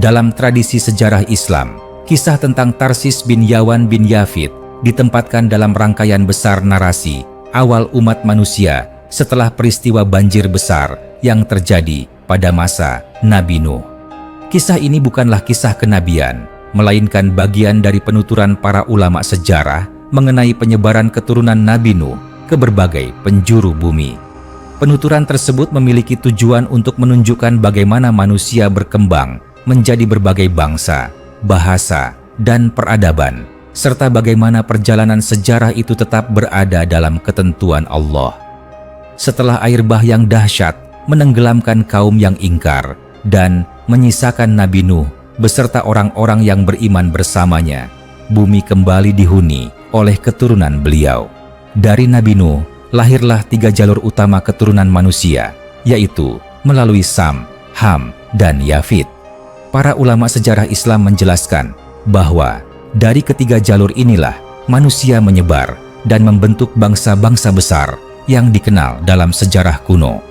Dalam tradisi sejarah Islam, kisah tentang Tarsis bin Yawan bin Yafid ditempatkan dalam rangkaian besar narasi awal umat manusia setelah peristiwa banjir besar yang terjadi pada masa Nabi Nuh. Kisah ini bukanlah kisah kenabian, melainkan bagian dari penuturan para ulama sejarah mengenai penyebaran keturunan Nabi Nuh ke berbagai penjuru bumi. Penuturan tersebut memiliki tujuan untuk menunjukkan bagaimana manusia berkembang menjadi berbagai bangsa, bahasa, dan peradaban, serta bagaimana perjalanan sejarah itu tetap berada dalam ketentuan Allah. Setelah air bah yang dahsyat menenggelamkan kaum yang ingkar dan menyisakan Nabi Nuh beserta orang-orang yang beriman bersamanya, bumi kembali dihuni oleh keturunan beliau. Dari Nabi Nuh lahirlah 3 jalur utama keturunan manusia, yaitu melalui Sam, Ham, dan Yafid. Para ulama sejarah Islam menjelaskan bahwa dari ketiga jalur inilah manusia menyebar dan membentuk bangsa-bangsa besar yang dikenal dalam sejarah kuno.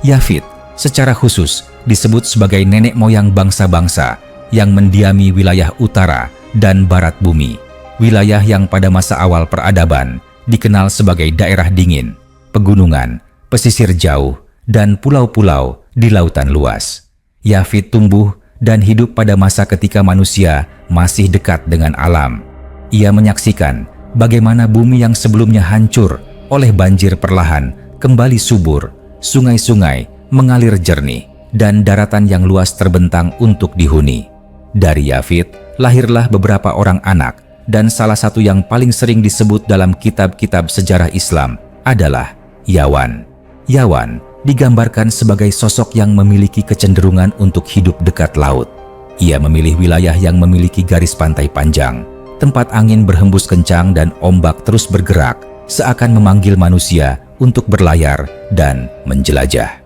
Yafid secara khusus disebut sebagai nenek moyang bangsa-bangsa yang mendiami wilayah utara dan barat bumi, wilayah yang pada masa awal peradaban dikenal sebagai daerah dingin, pegunungan, pesisir jauh, dan pulau-pulau di lautan luas. Yafid tumbuh dan hidup pada masa ketika manusia masih dekat dengan alam. Ia menyaksikan bagaimana bumi yang sebelumnya hancur oleh banjir perlahan kembali subur, sungai-sungai mengalir jernih, dan daratan yang luas terbentang untuk dihuni. Dari Yafid lahirlah beberapa orang anak, dan salah satu yang paling sering disebut dalam kitab-kitab sejarah Islam adalah Yawan. Yawan digambarkan sebagai sosok yang memiliki kecenderungan untuk hidup dekat laut. Ia memilih wilayah yang memiliki garis pantai panjang, tempat angin berhembus kencang dan ombak terus bergerak, seakan memanggil manusia untuk berlayar dan menjelajah.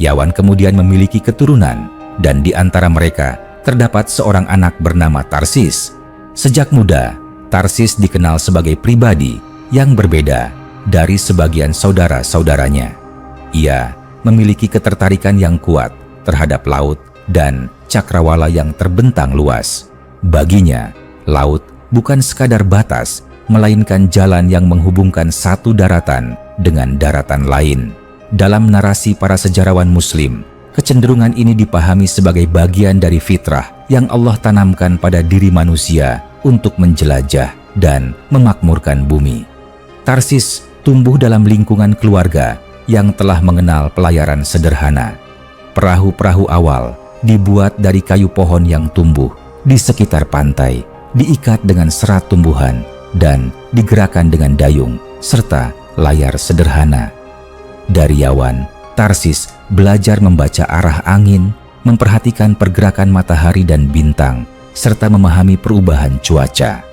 Yawan kemudian memiliki keturunan, dan di antara mereka terdapat seorang anak bernama Tarsis. Sejak muda, Tarsis dikenal sebagai pribadi yang berbeda dari sebagian saudara-saudaranya. Ia memiliki ketertarikan yang kuat terhadap laut dan cakrawala yang terbentang luas. Baginya, laut bukan sekadar batas, melainkan jalan yang menghubungkan satu daratan dengan daratan lain. Dalam narasi para sejarawan Muslim, kecenderungan ini dipahami sebagai bagian dari fitrah yang Allah tanamkan pada diri manusia untuk menjelajah dan memakmurkan bumi. Tarsis tumbuh dalam lingkungan keluarga yang telah mengenal pelayaran sederhana. Perahu-perahu awal dibuat dari kayu pohon yang tumbuh di sekitar pantai, diikat dengan serat tumbuhan, dan digerakkan dengan dayung serta layar sederhana. Dari Yawan, Tarsis belajar membaca arah angin, memperhatikan pergerakan matahari dan bintang, serta memahami perubahan cuaca.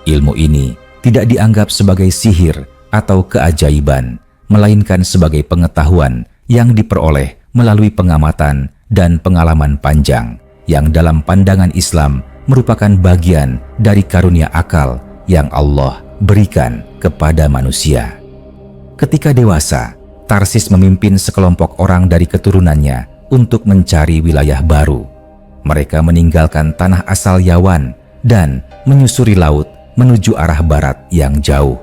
Ilmu ini tidak dianggap sebagai sihir atau keajaiban, melainkan sebagai pengetahuan yang diperoleh melalui pengamatan dan pengalaman panjang, yang dalam pandangan Islam merupakan bagian dari karunia akal yang Allah berikan kepada manusia. Ketika dewasa, Tarsis memimpin sekelompok orang dari keturunannya untuk mencari wilayah baru. Mereka meninggalkan tanah asal Yawan dan menyusuri laut menuju arah barat yang jauh.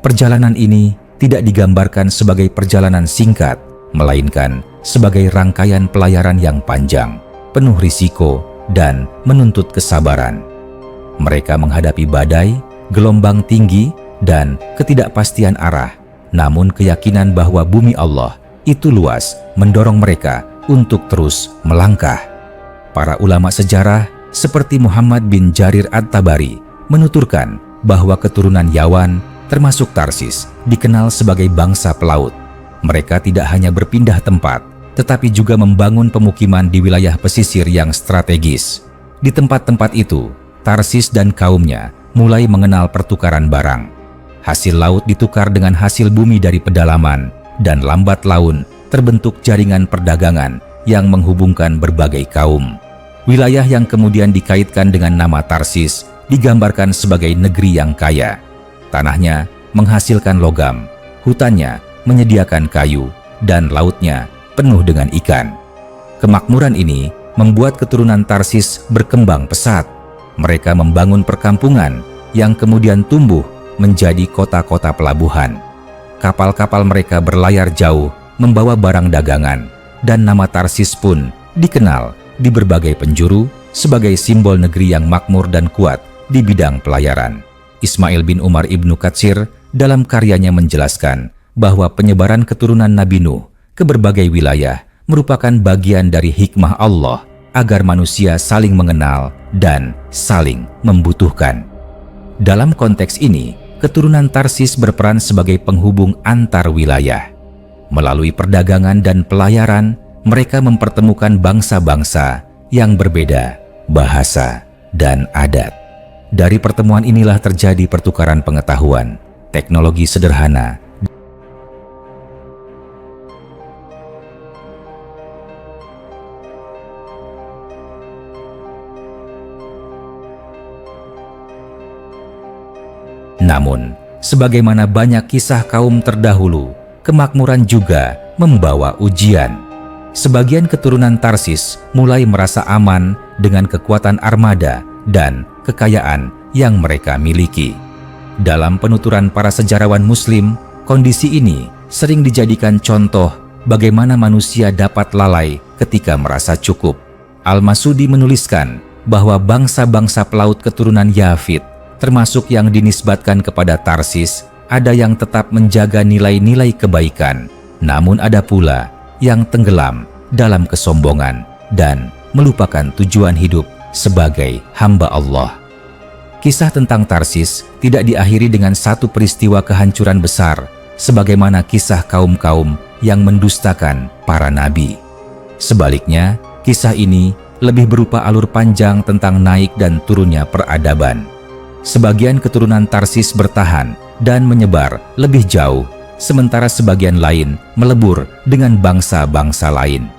Perjalanan ini tidak digambarkan sebagai perjalanan singkat, melainkan sebagai rangkaian pelayaran yang panjang, penuh risiko, dan menuntut kesabaran. Mereka menghadapi badai, gelombang tinggi, dan ketidakpastian arah, namun keyakinan bahwa bumi Allah itu luas mendorong mereka untuk terus melangkah. Para ulama sejarah seperti Muhammad bin Jarir At-Tabari menuturkan bahwa keturunan Yawan termasuk Tarsis dikenal sebagai bangsa pelaut. Mereka tidak hanya berpindah tempat, tetapi juga membangun pemukiman di wilayah pesisir yang strategis. Di tempat-tempat itu, Tarsis dan kaumnya mulai mengenal pertukaran barang. Hasil laut ditukar dengan hasil bumi dari pedalaman, dan lambat laun terbentuk jaringan perdagangan yang menghubungkan berbagai kaum. Wilayah yang kemudian dikaitkan dengan nama Tarsis digambarkan sebagai negeri yang kaya. Tanahnya menghasilkan logam, hutannya menyediakan kayu, dan lautnya penuh dengan ikan. Kemakmuran ini membuat keturunan Tarsis berkembang pesat. Mereka membangun perkampungan yang kemudian tumbuh menjadi kota-kota pelabuhan. Kapal-kapal mereka berlayar jauh membawa barang dagangan, dan nama Tarsis pun dikenal di berbagai penjuru sebagai simbol negeri yang makmur dan kuat di bidang pelayaran. Ismail bin Umar Ibnu Katsir dalam karyanya menjelaskan bahwa penyebaran keturunan Nabi Nuh ke berbagai wilayah merupakan bagian dari hikmah Allah agar manusia saling mengenal dan saling membutuhkan. Dalam konteks ini, keturunan Tarsis berperan sebagai penghubung antar wilayah. Melalui perdagangan dan pelayaran, mereka mempertemukan bangsa-bangsa yang berbeda, bahasa, dan adat. Dari pertemuan inilah terjadi pertukaran pengetahuan, teknologi sederhana, namun, sebagaimana banyak kisah kaum terdahulu, kemakmuran juga membawa ujian. Sebagian keturunan Tarsis mulai merasa aman dengan kekuatan armada dan kekayaan yang mereka miliki. Dalam penuturan para sejarawan Muslim, kondisi ini sering dijadikan contoh bagaimana manusia dapat lalai ketika merasa cukup. Al-Masudi menuliskan bahwa bangsa-bangsa pelaut keturunan Yafid, termasuk yang dinisbatkan kepada Tarsis, ada yang tetap menjaga nilai-nilai kebaikan, namun ada pula yang tenggelam dalam kesombongan dan melupakan tujuan hidup sebagai hamba Allah. Kisah tentang Tarsis tidak diakhiri dengan satu peristiwa kehancuran besar, sebagaimana kisah kaum-kaum yang mendustakan para nabi. Sebaliknya, kisah ini lebih berupa alur panjang tentang naik dan turunnya peradaban. Sebagian keturunan Tarsis bertahan dan menyebar lebih jauh, sementara sebagian lain melebur dengan bangsa-bangsa lain.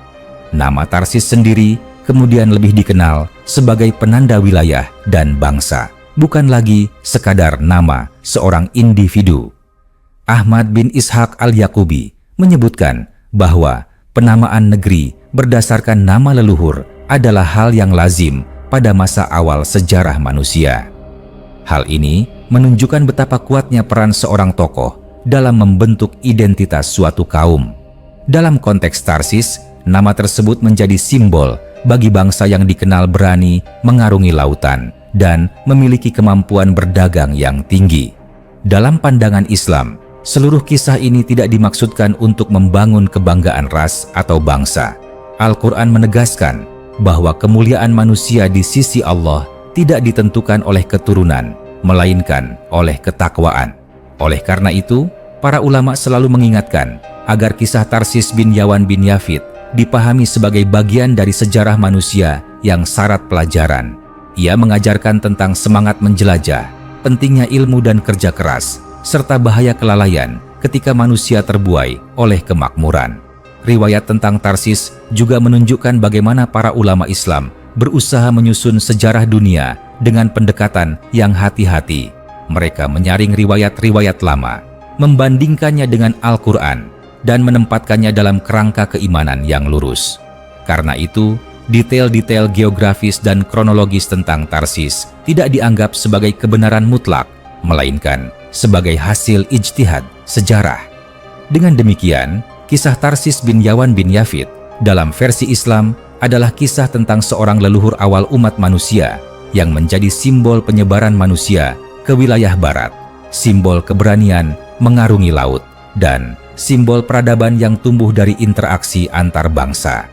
Nama Tarsis sendiri kemudian lebih dikenal sebagai penanda wilayah dan bangsa, bukan lagi sekadar nama seorang individu. Ahmad bin Ishaq al-Yaqubi menyebutkan bahwa penamaan negeri berdasarkan nama leluhur adalah hal yang lazim pada masa awal sejarah manusia. Hal ini menunjukkan betapa kuatnya peran seorang tokoh dalam membentuk identitas suatu kaum. Dalam konteks Tarsis, nama tersebut menjadi simbol bagi bangsa yang dikenal berani mengarungi lautan dan memiliki kemampuan berdagang yang tinggi. Dalam pandangan Islam, seluruh kisah ini tidak dimaksudkan untuk membangun kebanggaan ras atau bangsa. Al-Quran menegaskan bahwa kemuliaan manusia di sisi Allah tidak ditentukan oleh keturunan, melainkan oleh ketakwaan. Oleh karena itu, para ulama selalu mengingatkan agar kisah Tarsis bin Yawan bin Yafid dipahami sebagai bagian dari sejarah manusia yang syarat pelajaran. Ia mengajarkan tentang semangat menjelajah, pentingnya ilmu dan kerja keras, serta bahaya kelalaian ketika manusia terbuai oleh kemakmuran. Riwayat tentang Tarsis juga menunjukkan bagaimana para ulama Islam berusaha menyusun sejarah dunia dengan pendekatan yang hati-hati. Mereka menyaring riwayat-riwayat lama, membandingkannya dengan Al-Quran, dan menempatkannya dalam kerangka keimanan yang lurus. Karena itu, detail-detail geografis dan kronologis tentang Tarsis tidak dianggap sebagai kebenaran mutlak, melainkan sebagai hasil ijtihad sejarah. Dengan demikian, kisah Tarsis bin Yawan bin Yafid dalam versi Islam adalah kisah tentang seorang leluhur awal umat manusia yang menjadi simbol penyebaran manusia ke wilayah barat, simbol keberanian mengarungi laut, dan simbol peradaban yang tumbuh dari interaksi antar bangsa.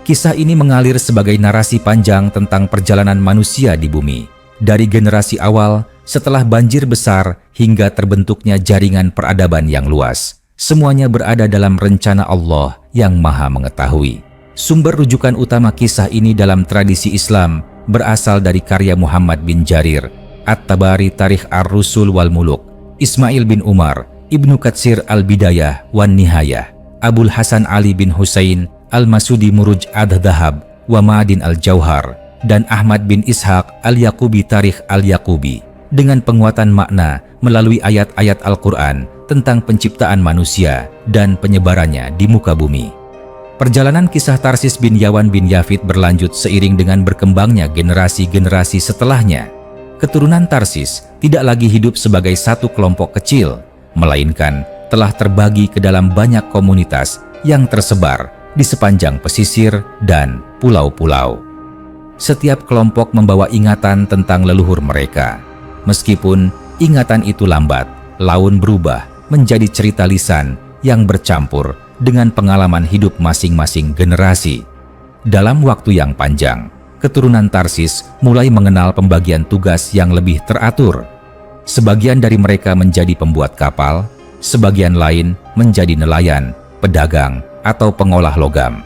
Kisah ini mengalir sebagai narasi panjang tentang perjalanan manusia di bumi, dari generasi awal setelah banjir besar hingga terbentuknya jaringan peradaban yang luas. Semuanya berada dalam rencana Allah yang Maha Mengetahui. Sumber rujukan utama kisah ini dalam tradisi Islam berasal dari karya Muhammad bin Jarir, At-Tabari Tarikh Ar-Rusul wal Muluk, Ismail bin Umar, Ibnu Katsir Al-Bidayah wan Nihayah, Abul Hasan Ali bin Husain Al-Masudi Muruj Ad-Dhahab wa Ma'adin Al-Jauhar, dan Ahmad bin Ishaq Al-Yaqubi Tarikh Al-Yaqubi, dengan penguatan makna melalui ayat-ayat Al-Quran tentang penciptaan manusia dan penyebarannya di muka bumi. Perjalanan kisah Tarsis bin Yawan bin Yafid berlanjut seiring dengan berkembangnya generasi-generasi setelahnya. Keturunan Tarsis tidak lagi hidup sebagai satu kelompok kecil, melainkan telah terbagi ke dalam banyak komunitas yang tersebar di sepanjang pesisir dan pulau-pulau. Setiap kelompok membawa ingatan tentang leluhur mereka. Meskipun ingatan itu lambat, laun berubah menjadi cerita lisan yang bercampur dengan pengalaman hidup masing-masing generasi. Dalam waktu yang panjang, keturunan Tarsis mulai mengenal pembagian tugas yang lebih teratur. Sebagian dari mereka menjadi pembuat kapal, sebagian lain menjadi nelayan, pedagang, atau pengolah logam.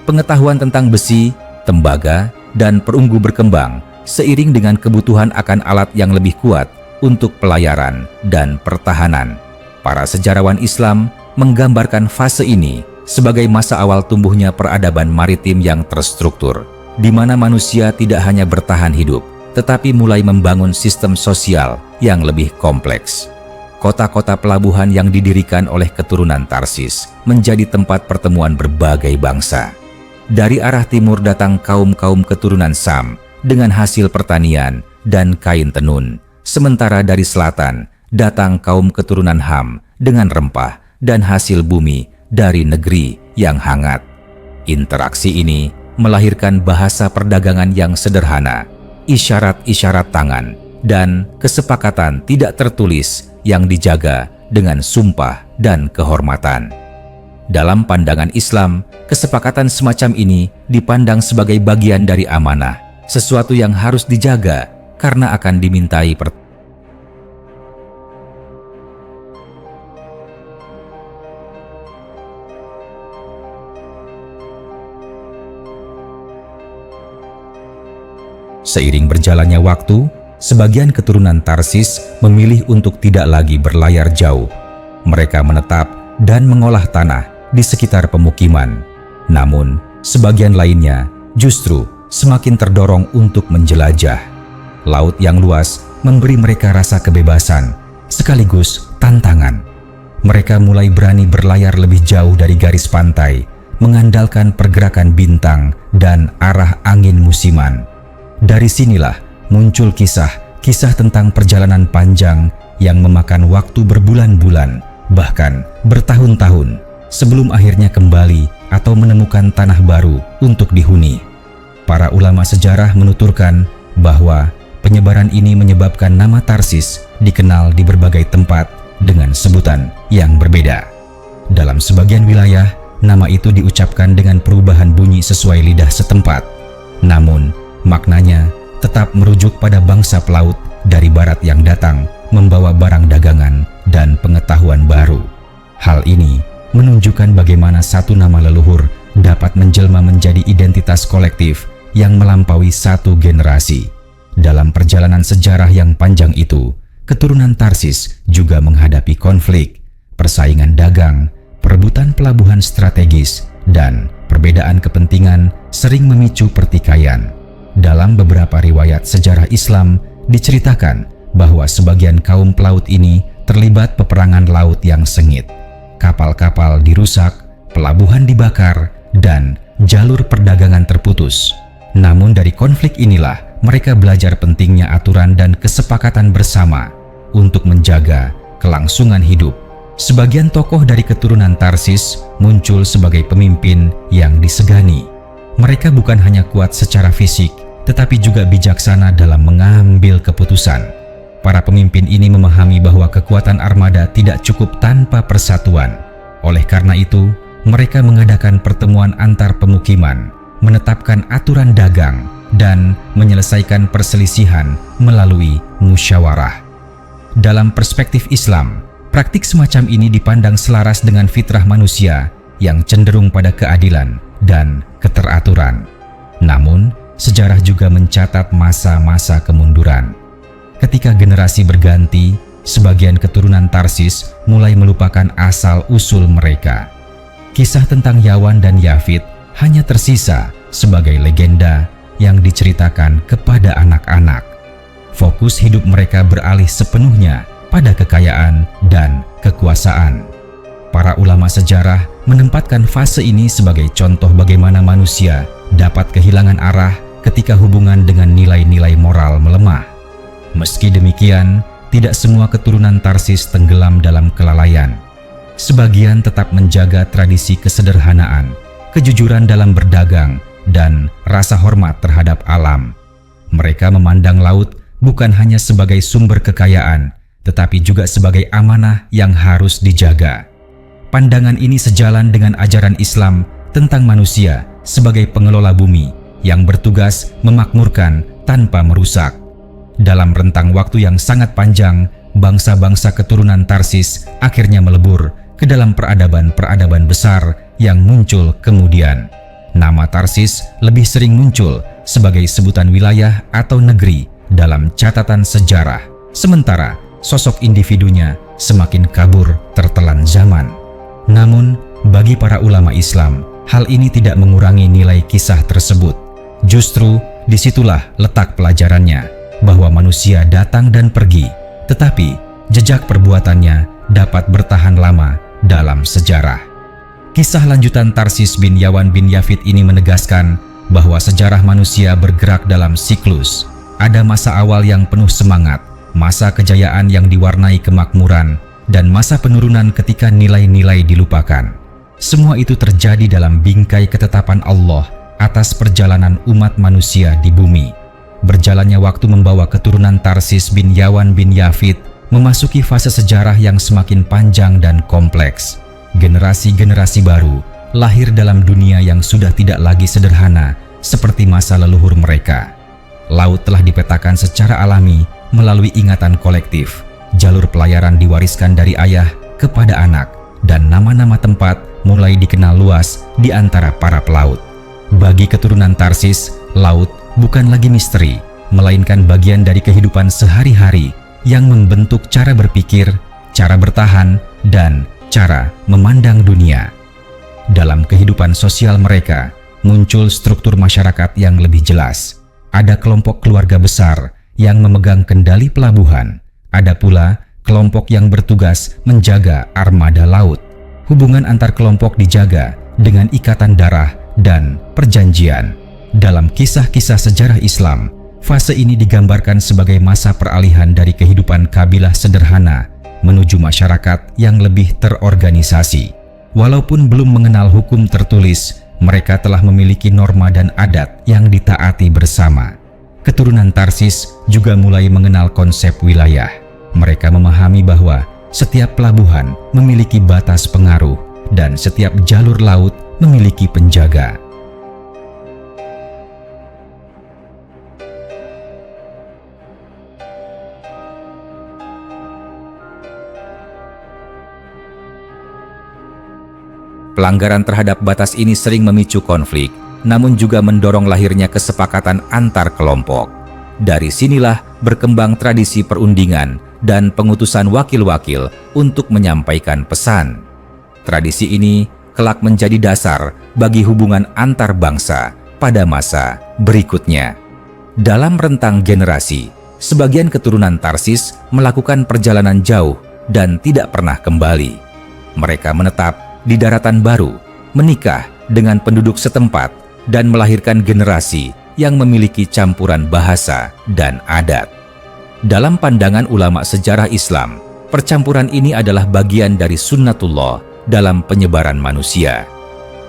Pengetahuan tentang besi, tembaga, dan perunggu berkembang seiring dengan kebutuhan akan alat yang lebih kuat untuk pelayaran dan pertahanan. Para sejarawan Islam menggambarkan fase ini sebagai masa awal tumbuhnya peradaban maritim yang terstruktur, di mana manusia tidak hanya bertahan hidup, tetapi mulai membangun sistem sosial yang lebih kompleks. Kota-kota pelabuhan yang didirikan oleh keturunan Tarsis menjadi tempat pertemuan berbagai bangsa. Dari arah timur datang kaum-kaum keturunan Sam dengan hasil pertanian dan kain tenun, sementara dari selatan datang kaum keturunan Ham dengan rempah dan hasil bumi dari negeri yang hangat. Interaksi ini melahirkan bahasa perdagangan yang sederhana, isyarat-isyarat tangan, dan kesepakatan tidak tertulis yang dijaga dengan sumpah dan kehormatan. Dalam pandangan Islam, kesepakatan semacam ini dipandang sebagai bagian dari amanah, sesuatu yang harus dijaga karena akan dimintai Seiring berjalannya waktu, sebagian keturunan Tarsis memilih untuk tidak lagi berlayar jauh. Mereka menetap dan mengolah tanah di sekitar pemukiman. Namun, sebagian lainnya justru semakin terdorong untuk menjelajah. Laut yang luas memberi mereka rasa kebebasan, sekaligus tantangan. Mereka mulai berani berlayar lebih jauh dari garis pantai, mengandalkan pergerakan bintang dan arah angin musiman. Dari sinilah muncul kisah tentang perjalanan panjang yang memakan waktu berbulan-bulan, bahkan bertahun-tahun, sebelum akhirnya kembali atau menemukan tanah baru untuk dihuni. Para ulama sejarah menuturkan bahwa penyebaran ini menyebabkan nama Tarsis dikenal di berbagai tempat dengan sebutan yang berbeda. Dalam sebagian wilayah, nama itu diucapkan dengan perubahan bunyi sesuai lidah setempat. Namun, maknanya tetap merujuk pada bangsa pelaut dari barat yang datang membawa barang dagangan dan pengetahuan baru. Hal ini menunjukkan bagaimana satu nama leluhur dapat menjelma menjadi identitas kolektif yang melampaui satu generasi. Dalam perjalanan sejarah yang panjang itu, keturunan Tarsis juga menghadapi konflik, persaingan dagang, perebutan pelabuhan strategis, dan perbedaan kepentingan sering memicu pertikaian. Dalam beberapa riwayat sejarah Islam diceritakan bahwa sebagian kaum pelaut ini terlibat peperangan laut yang sengit. Kapal-kapal dirusak, pelabuhan dibakar, dan jalur perdagangan terputus. Namun dari konflik inilah mereka belajar pentingnya aturan dan kesepakatan bersama untuk menjaga kelangsungan hidup. Sebagian tokoh dari keturunan Tarsis muncul sebagai pemimpin yang disegani. Mereka bukan hanya kuat secara fisik, tetapi juga bijaksana dalam mengambil keputusan. Para pemimpin ini memahami bahwa kekuatan armada tidak cukup tanpa persatuan. Oleh karena itu, mereka mengadakan pertemuan antar pemukiman, menetapkan aturan dagang, dan menyelesaikan perselisihan melalui musyawarah. Dalam perspektif Islam, praktik semacam ini dipandang selaras dengan fitrah manusia yang cenderung pada keadilan dan keteraturan. Namun, sejarah juga mencatat masa-masa kemunduran. Ketika generasi berganti, sebagian keturunan Tarsis mulai melupakan asal-usul mereka. Kisah tentang Yawan dan Yafid hanya tersisa sebagai legenda yang diceritakan kepada anak-anak. Fokus hidup mereka beralih sepenuhnya pada kekayaan dan kekuasaan. Para ulama sejarah menempatkan fase ini sebagai contoh bagaimana manusia dapat kehilangan arah ketika hubungan dengan nilai-nilai moral melemah. Meski demikian, tidak semua keturunan Tarsis tenggelam dalam kelalaian. Sebagian tetap menjaga tradisi kesederhanaan, kejujuran dalam berdagang, dan rasa hormat terhadap alam. Mereka memandang laut bukan hanya sebagai sumber kekayaan, tetapi juga sebagai amanah yang harus dijaga. Pandangan ini sejalan dengan ajaran Islam tentang manusia sebagai pengelola bumi yang bertugas memakmurkan tanpa merusak. Dalam rentang waktu yang sangat panjang, bangsa-bangsa keturunan Tarsis akhirnya melebur ke dalam peradaban-peradaban besar yang muncul kemudian. Nama Tarsis lebih sering muncul sebagai sebutan wilayah atau negeri dalam catatan sejarah, sementara sosok individunya semakin kabur tertelan zaman. Namun, bagi para ulama Islam, hal ini tidak mengurangi nilai kisah tersebut. Justru disitulah letak pelajarannya, bahwa manusia datang dan pergi, tetapi jejak perbuatannya dapat bertahan lama dalam sejarah. Kisah lanjutan Tarsis bin Yawan bin Yafid ini menegaskan bahwa sejarah manusia bergerak dalam siklus. Ada masa awal yang penuh semangat, masa kejayaan yang diwarnai kemakmuran, dan masa penurunan ketika nilai-nilai dilupakan. Semua itu terjadi dalam bingkai ketetapan Allah atas perjalanan umat manusia di bumi. Berjalannya waktu membawa keturunan Tarsis bin Yawan bin Yafid memasuki fase sejarah yang semakin panjang dan kompleks. Generasi-generasi baru lahir dalam dunia yang sudah tidak lagi sederhana seperti masa leluhur mereka. Laut telah dipetakan secara alami melalui ingatan kolektif. Jalur pelayaran diwariskan dari ayah kepada anak, dan nama-nama tempat mulai dikenal luas di antara para pelaut. Bagi keturunan Tarsis, laut bukan lagi misteri, melainkan bagian dari kehidupan sehari-hari yang membentuk cara berpikir, cara bertahan, dan cara memandang dunia. Dalam kehidupan sosial mereka, muncul struktur masyarakat yang lebih jelas. Ada kelompok keluarga besar yang memegang kendali pelabuhan. Ada pula kelompok yang bertugas menjaga armada laut. Hubungan antar kelompok dijaga dengan ikatan darah dan perjanjian. Dalam kisah-kisah sejarah Islam, fase ini digambarkan sebagai masa peralihan dari kehidupan kabilah sederhana menuju masyarakat yang lebih terorganisasi. Walaupun belum mengenal hukum tertulis, mereka telah memiliki norma dan adat yang ditaati bersama. Keturunan Tarsis juga mulai mengenal konsep wilayah. Mereka memahami bahwa setiap pelabuhan memiliki batas pengaruh dan setiap jalur laut memiliki penjaga. Pelanggaran terhadap batas ini sering memicu konflik, namun juga mendorong lahirnya kesepakatan antar kelompok. Dari sinilah berkembang tradisi perundingan dan pengutusan wakil-wakil untuk menyampaikan pesan. Tradisi ini kelak menjadi dasar bagi hubungan antar bangsa pada masa berikutnya. Dalam rentang generasi, sebagian keturunan Tarsis melakukan perjalanan jauh dan tidak pernah kembali. Mereka menetap di daratan baru, menikah dengan penduduk setempat, dan melahirkan generasi yang memiliki campuran bahasa dan adat. Dalam pandangan ulama sejarah Islam, percampuran ini adalah bagian dari sunnatullah dalam penyebaran manusia.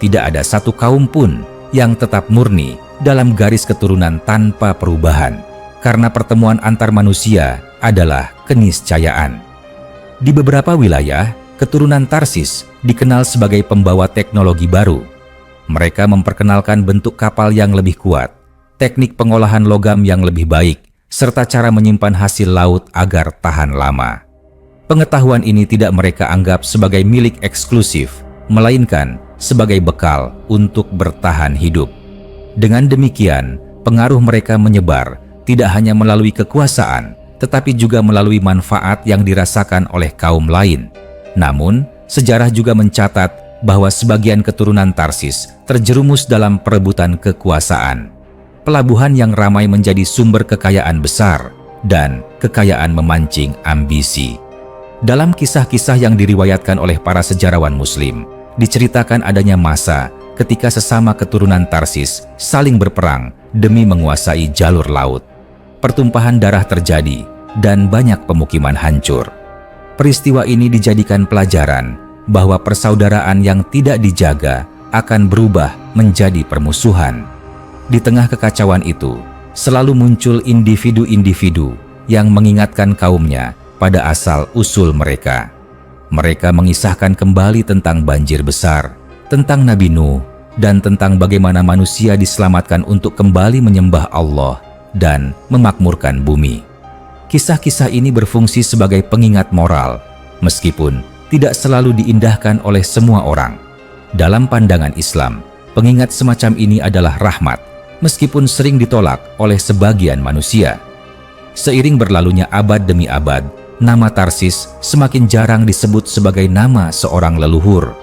Tidak ada satu kaum pun yang tetap murni dalam garis keturunan tanpa perubahan, karena pertemuan antar manusia adalah keniscayaan. Di beberapa wilayah, keturunan Tarsis dikenal sebagai pembawa teknologi baru. Mereka memperkenalkan bentuk kapal yang lebih kuat, teknik pengolahan logam yang lebih baik, serta cara menyimpan hasil laut agar tahan lama. Pengetahuan ini tidak mereka anggap sebagai milik eksklusif, melainkan sebagai bekal untuk bertahan hidup. Dengan demikian, pengaruh mereka menyebar tidak hanya melalui kekuasaan, tetapi juga melalui manfaat yang dirasakan oleh kaum lain. Namun, sejarah juga mencatat bahwa sebagian keturunan Tarsis terjerumus dalam perebutan kekuasaan. Pelabuhan yang ramai menjadi sumber kekayaan besar dan kekayaan memancing ambisi. Dalam kisah-kisah yang diriwayatkan oleh para sejarawan Muslim, diceritakan adanya masa ketika sesama keturunan Tarsis saling berperang demi menguasai jalur laut. Pertumpahan darah terjadi dan banyak pemukiman hancur. Peristiwa ini dijadikan pelajaran bahwa persaudaraan yang tidak dijaga akan berubah menjadi permusuhan. Di tengah kekacauan itu, selalu muncul individu-individu yang mengingatkan kaumnya pada asal-usul mereka. Mereka mengisahkan kembali tentang banjir besar, tentang Nabi Nuh, dan tentang bagaimana manusia diselamatkan untuk kembali menyembah Allah dan memakmurkan bumi. Kisah-kisah ini berfungsi sebagai pengingat moral, meskipun tidak selalu diindahkan oleh semua orang. Dalam pandangan Islam, pengingat semacam ini adalah rahmat, meskipun sering ditolak oleh sebagian manusia. Seiring berlalunya abad demi abad, nama Tarsis semakin jarang disebut sebagai nama seorang leluhur.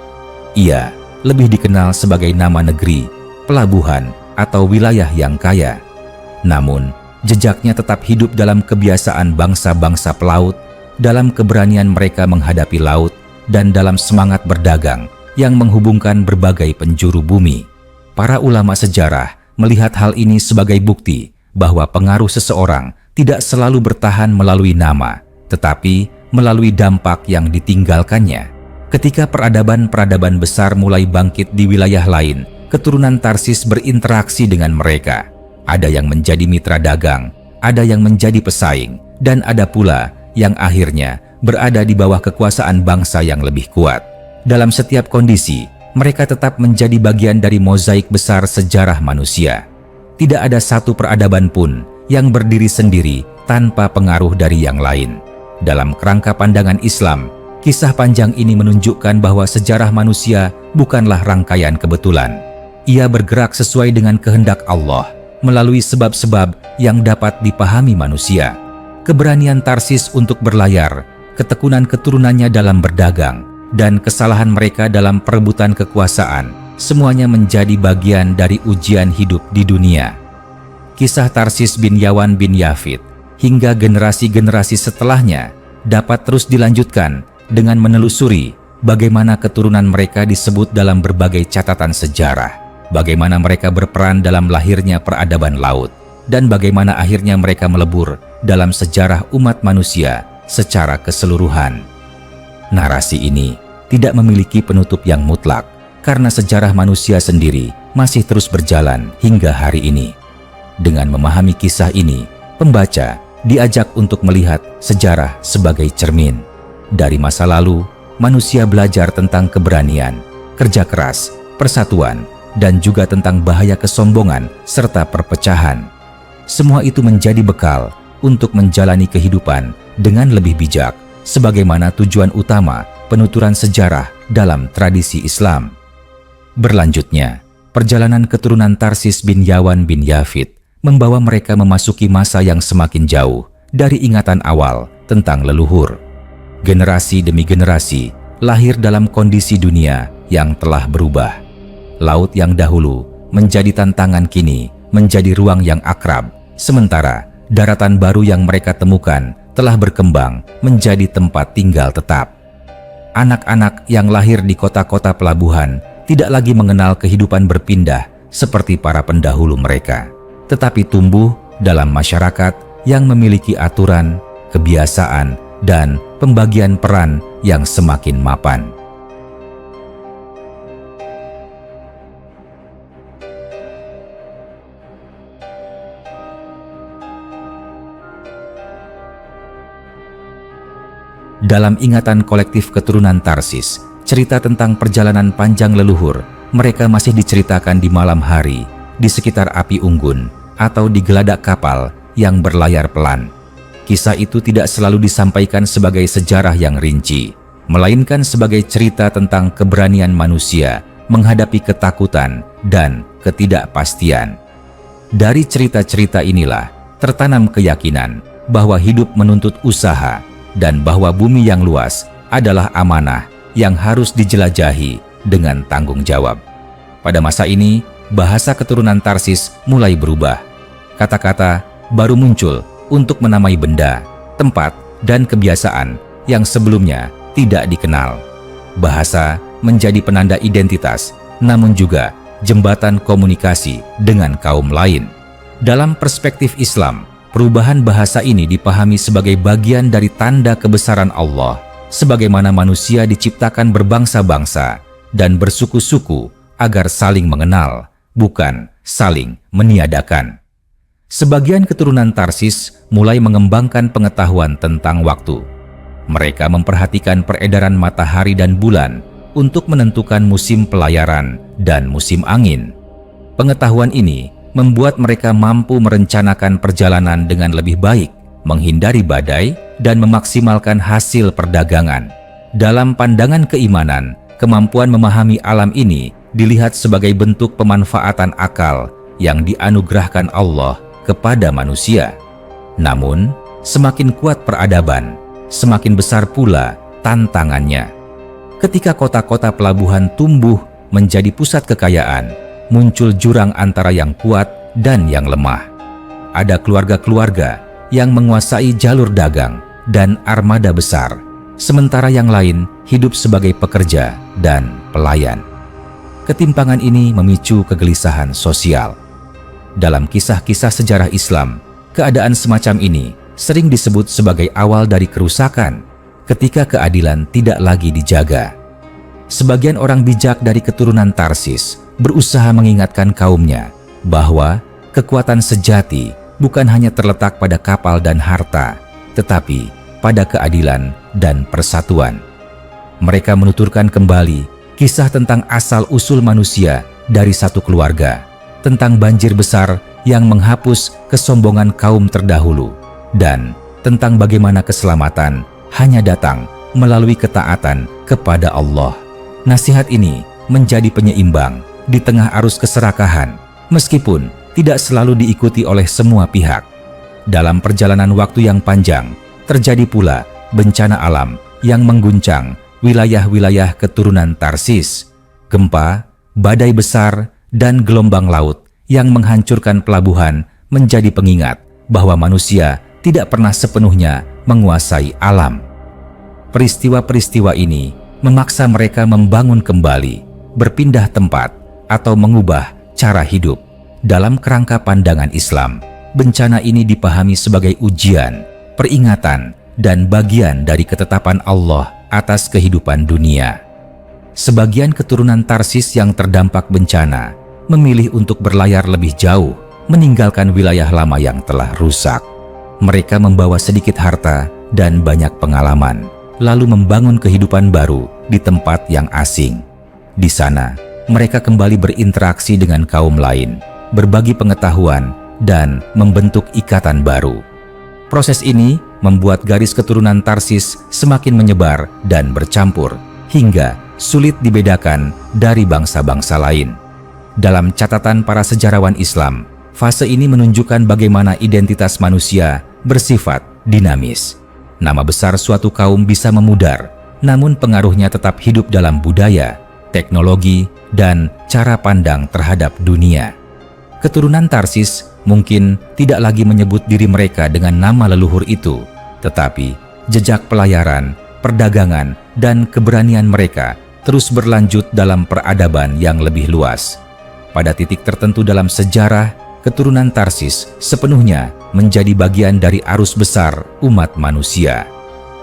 Ia lebih dikenal sebagai nama negeri, pelabuhan, atau wilayah yang kaya. Namun, jejaknya tetap hidup dalam kebiasaan bangsa-bangsa pelaut, dalam keberanian mereka menghadapi laut, dan dalam semangat berdagang yang menghubungkan berbagai penjuru bumi. Para ulama sejarah melihat hal ini sebagai bukti bahwa pengaruh seseorang tidak selalu bertahan melalui nama, tetapi melalui dampak yang ditinggalkannya. Ketika peradaban-peradaban besar mulai bangkit di wilayah lain, keturunan Tarsis berinteraksi dengan mereka. Ada yang menjadi mitra dagang, ada yang menjadi pesaing, dan ada pula yang akhirnya berada di bawah kekuasaan bangsa yang lebih kuat. Dalam setiap kondisi, mereka tetap menjadi bagian dari mozaik besar sejarah manusia. Tidak ada satu peradaban pun yang berdiri sendiri tanpa pengaruh dari yang lain. Dalam kerangka pandangan Islam, kisah panjang ini menunjukkan bahwa sejarah manusia bukanlah rangkaian kebetulan. Ia bergerak sesuai dengan kehendak Allah, melalui sebab-sebab yang dapat dipahami manusia. Keberanian Tarsis untuk berlayar, ketekunan keturunannya dalam berdagang, dan kesalahan mereka dalam perebutan kekuasaan, semuanya menjadi bagian dari ujian hidup di dunia. Kisah Tarsis bin Yawan bin Yafid hingga generasi-generasi setelahnya dapat terus dilanjutkan dengan menelusuri bagaimana keturunan mereka disebut dalam berbagai catatan sejarah, bagaimana mereka berperan dalam lahirnya peradaban laut, dan bagaimana akhirnya mereka melebur dalam sejarah umat manusia secara keseluruhan. Narasi ini tidak memiliki penutup yang mutlak karena sejarah manusia sendiri masih terus berjalan hingga hari ini. Dengan memahami kisah ini, pembaca diajak untuk melihat sejarah sebagai cermin. Dari masa lalu, manusia belajar tentang keberanian, kerja keras, persatuan, dan juga tentang bahaya kesombongan serta perpecahan. Semua itu menjadi bekal untuk menjalani kehidupan dengan lebih bijak, sebagaimana tujuan utama penuturan sejarah dalam tradisi Islam. Berlanjutnya, perjalanan keturunan Tarsis bin Yawan bin Yafid membawa mereka memasuki masa yang semakin jauh dari ingatan awal tentang leluhur. Generasi demi generasi lahir dalam kondisi dunia yang telah berubah. Laut yang dahulu menjadi tantangan kini menjadi ruang yang akrab, sementara daratan baru yang mereka temukan telah berkembang menjadi tempat tinggal tetap. Anak-anak yang lahir di kota-kota pelabuhan tidak lagi mengenal kehidupan berpindah seperti para pendahulu mereka, tetapi tumbuh dalam masyarakat yang memiliki aturan, kebiasaan, dan pembagian peran yang semakin mapan. Dalam ingatan kolektif keturunan Tarsis, cerita tentang perjalanan panjang leluhur mereka masih diceritakan di malam hari, di sekitar api unggun, atau di geladak kapal yang berlayar pelan. Kisah itu tidak selalu disampaikan sebagai sejarah yang rinci, melainkan sebagai cerita tentang keberanian manusia menghadapi ketakutan dan ketidakpastian. Dari cerita-cerita inilah tertanam keyakinan bahwa hidup menuntut usaha dan bahwa bumi yang luas adalah amanah yang harus dijelajahi dengan tanggung jawab. Pada masa ini, bahasa keturunan Tarsis mulai berubah. Kata-kata baru muncul untuk menamai benda, tempat, dan kebiasaan yang sebelumnya tidak dikenal. Bahasa menjadi penanda identitas, namun juga jembatan komunikasi dengan kaum lain. Dalam perspektif Islam, perubahan bahasa ini dipahami sebagai bagian dari tanda kebesaran Allah, sebagaimana manusia diciptakan berbangsa-bangsa dan bersuku-suku agar saling mengenal, bukan saling meniadakan. Sebagian keturunan Tarsis mulai mengembangkan pengetahuan tentang waktu. Mereka memperhatikan peredaran matahari dan bulan untuk menentukan musim pelayaran dan musim angin. Pengetahuan ini membuat mereka mampu merencanakan perjalanan dengan lebih baik, menghindari badai, dan memaksimalkan hasil perdagangan. Dalam pandangan keimanan, kemampuan memahami alam ini dilihat sebagai bentuk pemanfaatan akal yang dianugerahkan Allah kepada manusia. Namun, semakin kuat peradaban, semakin besar pula tantangannya. Ketika kota-kota pelabuhan tumbuh menjadi pusat kekayaan, muncul jurang antara yang kuat dan yang lemah. Ada keluarga-keluarga yang menguasai jalur dagang dan armada besar, sementara yang lain hidup sebagai pekerja dan pelayan. Ketimpangan ini memicu kegelisahan sosial. Dalam kisah-kisah sejarah Islam, keadaan semacam ini sering disebut sebagai awal dari kerusakan ketika keadilan tidak lagi dijaga. Sebagian orang bijak dari keturunan Tarsis berusaha mengingatkan kaumnya bahwa kekuatan sejati bukan hanya terletak pada kapal dan harta, tetapi pada keadilan dan persatuan. Mereka menuturkan kembali kisah tentang asal-usul manusia dari satu keluarga, tentang banjir besar yang menghapus kesombongan kaum terdahulu, dan tentang bagaimana keselamatan hanya datang melalui ketaatan kepada Allah. Nasihat ini menjadi penyeimbang di tengah arus keserakahan, meskipun tidak selalu diikuti oleh semua pihak. Dalam perjalanan waktu yang panjang, terjadi pula bencana alam yang mengguncang wilayah-wilayah keturunan Tarsis. Gempa, badai besar, dan gelombang laut yang menghancurkan pelabuhan menjadi pengingat bahwa manusia tidak pernah sepenuhnya menguasai alam. Peristiwa-peristiwa ini memaksa mereka membangun kembali, berpindah tempat, atau mengubah cara hidup. Dalam kerangka pandangan Islam, bencana ini dipahami sebagai ujian, peringatan, dan bagian dari ketetapan Allah atas kehidupan dunia. Sebagian keturunan Tarsis yang terdampak bencana memilih untuk berlayar lebih jauh, meninggalkan wilayah lama yang telah rusak. Mereka membawa sedikit harta dan banyak pengalaman, lalu membangun kehidupan baru di tempat yang asing. Di sana, mereka kembali berinteraksi dengan kaum lain, berbagi pengetahuan, dan membentuk ikatan baru. Proses ini membuat garis keturunan Tarsis semakin menyebar dan bercampur, hingga sulit dibedakan dari bangsa-bangsa lain. Dalam catatan para sejarawan Islam, fase ini menunjukkan bagaimana identitas manusia bersifat dinamis. Nama besar suatu kaum bisa memudar, namun pengaruhnya tetap hidup dalam budaya, teknologi, dan cara pandang terhadap dunia. Keturunan Tarsis mungkin tidak lagi menyebut diri mereka dengan nama leluhur itu, tetapi jejak pelayaran, perdagangan, dan keberanian mereka terus berlanjut dalam peradaban yang lebih luas. Pada titik tertentu dalam sejarah, keturunan Tarsis sepenuhnya menjadi bagian dari arus besar umat manusia.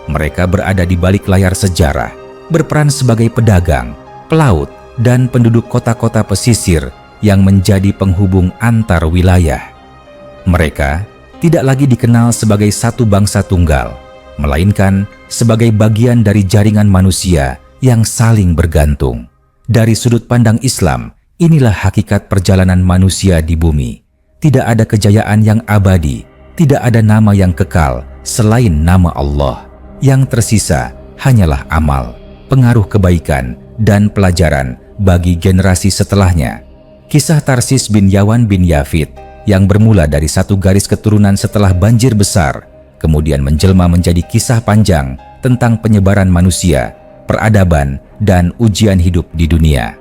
Mereka berada di balik layar sejarah, berperan sebagai pedagang, pelaut, dan penduduk kota-kota pesisir yang menjadi penghubung antar wilayah. Mereka tidak lagi dikenal sebagai satu bangsa tunggal, melainkan sebagai bagian dari jaringan manusia yang saling bergantung. Dari sudut pandang Islam, inilah hakikat perjalanan manusia di bumi. Tidak ada kejayaan yang abadi, tidak ada nama yang kekal selain nama Allah. Yang tersisa hanyalah amal, pengaruh kebaikan, dan pelajaran bagi generasi setelahnya. Kisah Tarsis bin Yawan bin Yafid yang bermula dari satu garis keturunan setelah banjir besar, kemudian menjelma menjadi kisah panjang tentang penyebaran manusia, peradaban, dan ujian hidup di dunia.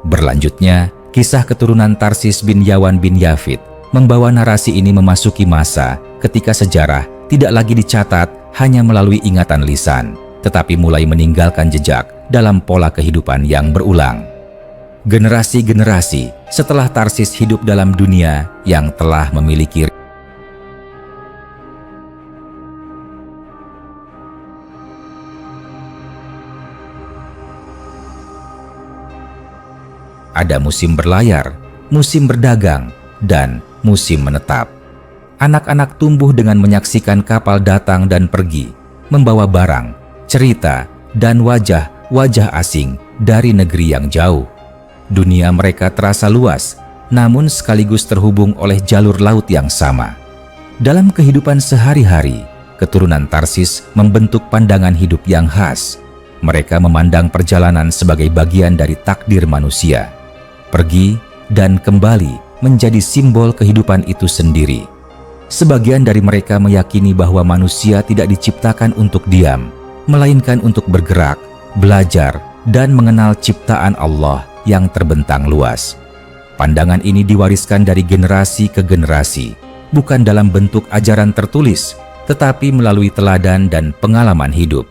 Berlanjutnya, kisah keturunan Tarsis bin Yawan bin Yafid membawa narasi ini memasuki masa ketika sejarah tidak lagi dicatat hanya melalui ingatan lisan, tetapi mulai meninggalkan jejak dalam pola kehidupan yang berulang. Generasi-generasi setelah Tarsis hidup dalam dunia yang telah memiliki ada musim berlayar, musim berdagang, dan musim menetap. Anak-anak tumbuh dengan menyaksikan kapal datang dan pergi, membawa barang, cerita, dan wajah-wajah asing dari negeri yang jauh. Dunia mereka terasa luas, namun sekaligus terhubung oleh jalur laut yang sama. Dalam kehidupan sehari-hari, keturunan Tarsis membentuk pandangan hidup yang khas. Mereka memandang perjalanan sebagai bagian dari takdir manusia. Pergi dan kembali menjadi simbol kehidupan itu sendiri. Sebagian dari mereka meyakini bahwa manusia tidak diciptakan untuk diam, melainkan untuk bergerak, belajar, dan mengenal ciptaan Allah yang terbentang luas. Pandangan ini diwariskan dari generasi ke generasi, bukan dalam bentuk ajaran tertulis, tetapi melalui teladan dan pengalaman hidup.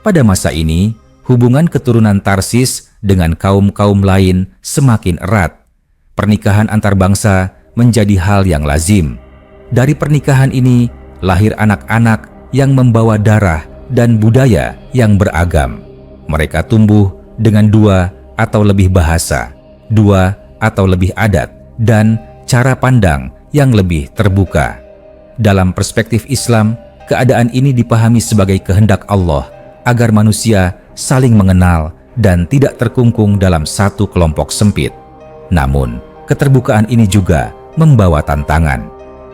Pada masa ini, hubungan keturunan Tarsis dengan kaum-kaum lain semakin erat. Pernikahan antar bangsa menjadi hal yang lazim. Dari pernikahan ini, lahir anak-anak yang membawa darah dan budaya yang beragam. Mereka tumbuh dengan 2 atau lebih bahasa, 2 atau lebih adat, dan cara pandang yang lebih terbuka. Dalam perspektif Islam, keadaan ini dipahami sebagai kehendak Allah agar manusia saling mengenal dan tidak terkungkung dalam satu kelompok sempit. Namun, keterbukaan ini juga membawa tantangan.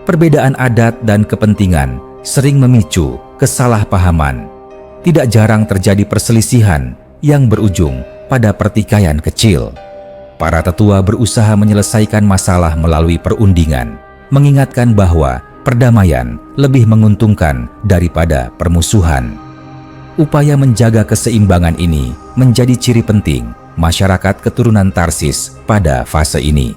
Perbedaan adat dan kepentingan sering memicu kesalahpahaman. Tidak jarang terjadi perselisihan yang berujung pada pertikaian kecil. Para tetua berusaha menyelesaikan masalah melalui perundingan, mengingatkan bahwa perdamaian lebih menguntungkan daripada permusuhan. Upaya menjaga keseimbangan ini menjadi ciri penting masyarakat keturunan Tarsis pada fase ini.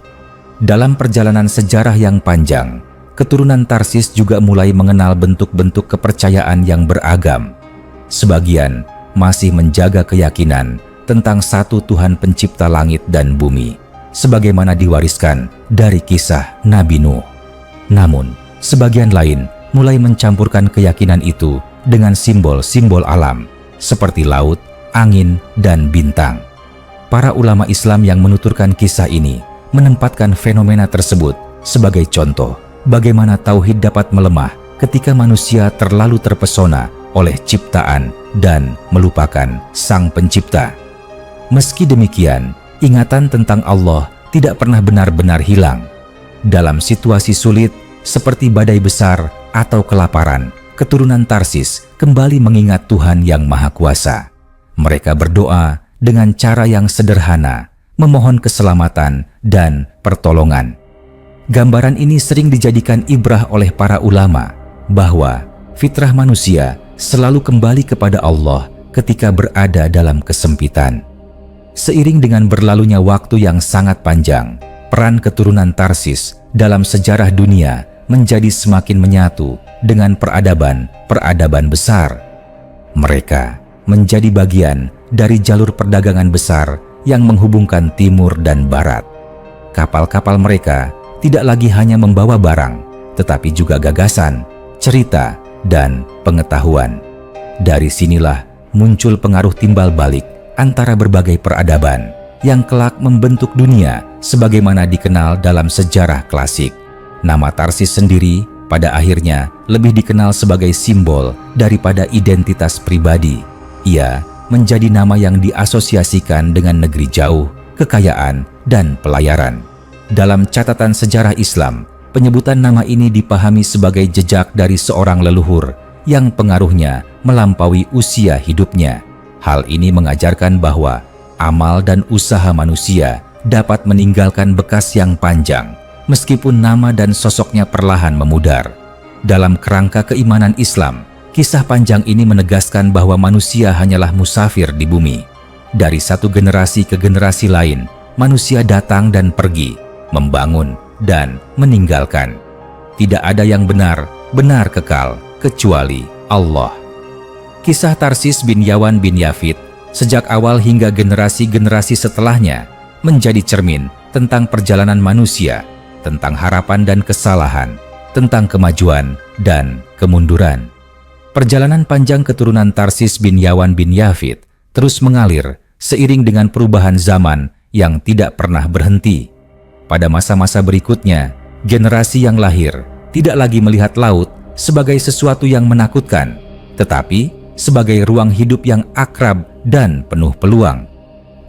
Dalam perjalanan sejarah yang panjang, keturunan Tarsis juga mulai mengenal bentuk-bentuk kepercayaan yang beragam. Sebagian masih menjaga keyakinan tentang satu Tuhan pencipta langit dan bumi, sebagaimana diwariskan dari kisah Nabi Nuh. Namun, sebagian lain mulai mencampurkan keyakinan itu dengan simbol-simbol alam, seperti laut, angin, dan bintang. Para ulama Islam yang menuturkan kisah ini menempatkan fenomena tersebut sebagai contoh bagaimana tauhid dapat melemah ketika manusia terlalu terpesona oleh ciptaan dan melupakan Sang Pencipta. Meski demikian, ingatan tentang Allah tidak pernah benar-benar hilang. Dalam situasi sulit seperti badai besar atau kelaparan, keturunan Tarsis kembali mengingat Tuhan yang Maha Kuasa. Mereka berdoa dengan cara yang sederhana, memohon keselamatan dan pertolongan. Gambaran ini sering dijadikan ibrah oleh para ulama bahwa fitrah manusia selalu kembali kepada Allah ketika berada dalam kesempitan. Seiring dengan berlalunya waktu yang sangat panjang, peran keturunan Tarsis dalam sejarah dunia menjadi semakin menyatu dengan peradaban besar. Mereka menjadi bagian dari jalur perdagangan besar yang menghubungkan timur dan barat. Kapal-kapal mereka tidak lagi hanya membawa barang, tetapi juga gagasan, cerita, dan pengetahuan. Dari sinilah muncul pengaruh timbal balik antara berbagai peradaban yang kelak membentuk dunia sebagaimana dikenal dalam sejarah klasik. Nama Tarsis sendiri pada akhirnya lebih dikenal sebagai simbol daripada identitas pribadi. Ia menjadi nama yang diasosiasikan dengan negeri jauh, kekayaan, dan pelayaran. Dalam catatan sejarah Islam, penyebutan nama ini dipahami sebagai jejak dari seorang leluhur yang pengaruhnya melampaui usia hidupnya. Hal ini mengajarkan bahwa amal dan usaha manusia dapat meninggalkan bekas yang panjang, meskipun nama dan sosoknya perlahan memudar. Dalam kerangka keimanan Islam, kisah panjang ini menegaskan bahwa manusia hanyalah musafir di bumi. Dari satu generasi ke generasi lain, manusia datang dan pergi, membangun dan meninggalkan. Tidak ada yang benar kekal, kecuali Allah. Kisah Tarsis bin Yawan bin Yafid sejak awal hingga generasi-generasi setelahnya, menjadi cermin tentang perjalanan manusia, tentang harapan dan kesalahan, tentang kemajuan dan kemunduran. Perjalanan panjang keturunan Tarsis bin Yawan bin Yafid terus mengalir seiring dengan perubahan zaman yang tidak pernah berhenti. Pada masa-masa berikutnya, generasi yang lahir tidak lagi melihat laut sebagai sesuatu yang menakutkan, tetapi sebagai ruang hidup yang akrab dan penuh peluang.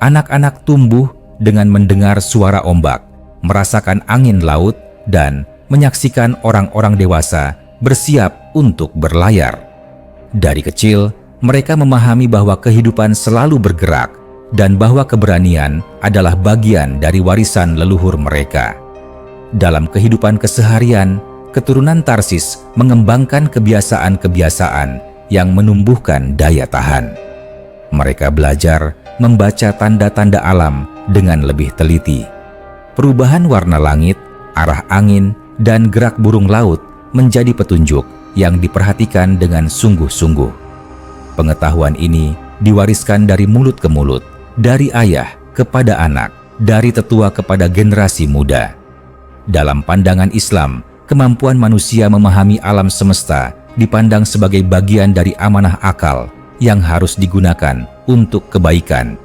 Anak-anak tumbuh dengan mendengar suara ombak, merasakan angin laut, dan menyaksikan orang-orang dewasa bersiap untuk berlayar. Dari kecil, mereka memahami bahwa kehidupan selalu bergerak dan bahwa keberanian adalah bagian dari warisan leluhur mereka. Dalam kehidupan keseharian, keturunan Tarsis mengembangkan kebiasaan-kebiasaan yang menumbuhkan daya tahan. Mereka belajar membaca tanda-tanda alam dengan lebih teliti. Perubahan warna langit, arah angin, dan gerak burung laut menjadi petunjuk yang diperhatikan dengan sungguh-sungguh. Pengetahuan ini diwariskan dari mulut ke mulut, dari ayah kepada anak, dari tetua kepada generasi muda. Dalam pandangan Islam, kemampuan manusia memahami alam semesta dipandang sebagai bagian dari amanah akal yang harus digunakan untuk kebaikan